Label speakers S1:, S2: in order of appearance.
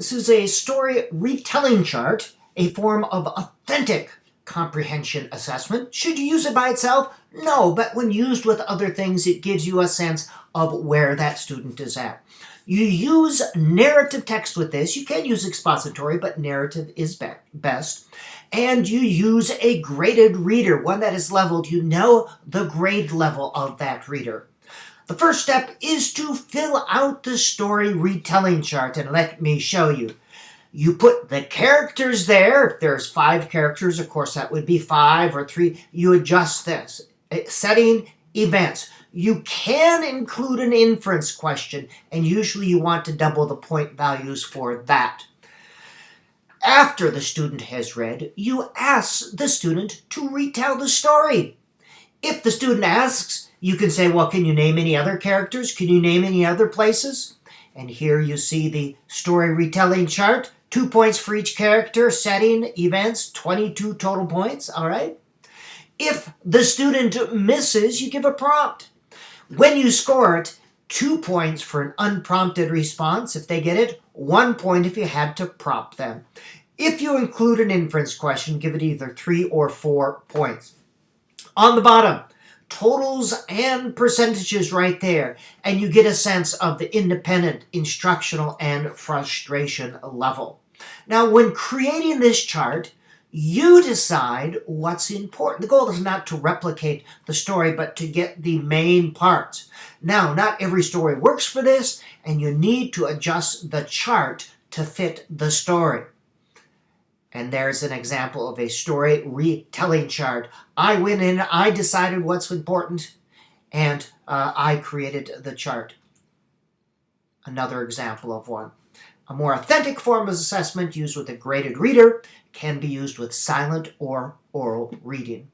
S1: This is a story retelling chart, a form of authentic comprehension assessment. Should you use it by itself? No, but when used with other things, it gives you a sense of where that student is at. You use narrative text with this. You can use expository, but narrative is best. And you use a graded reader, one that is leveled. You know the grade level of that reader. The first step is to fill out the story retelling chart, and let me show you. You put the characters there. If there's 5 characters, of course, that would be 5 or 3. You adjust this. Setting, events. You can include an inference question, and usually you want to double the point values for that. After the student has read, you ask the student to retell the story. If the student asks, you can say, well, can you name any other characters? Can you name any other places? And here you see the story retelling chart. 2 points for each character, setting, events, 22 total points, all right? If the student misses, you give a prompt. When you score it, 2 points for an unprompted response if they get it, 1 point if you had to prompt them. If you include an inference question, give it either 3 or 4 points. On the bottom, totals and percentages right there, and you get a sense of the independent, instructional, and frustration level. Now, when creating this chart, you decide what's important. The goal is not to replicate the story, but to get the main parts. Now, not every story works for this, and you need to adjust the chart to fit the story. And there's an example of a story retelling chart. I went in, I decided what's important, and I created the chart. Another example of one. A more authentic form of assessment used with a graded reader can be used with silent or oral reading.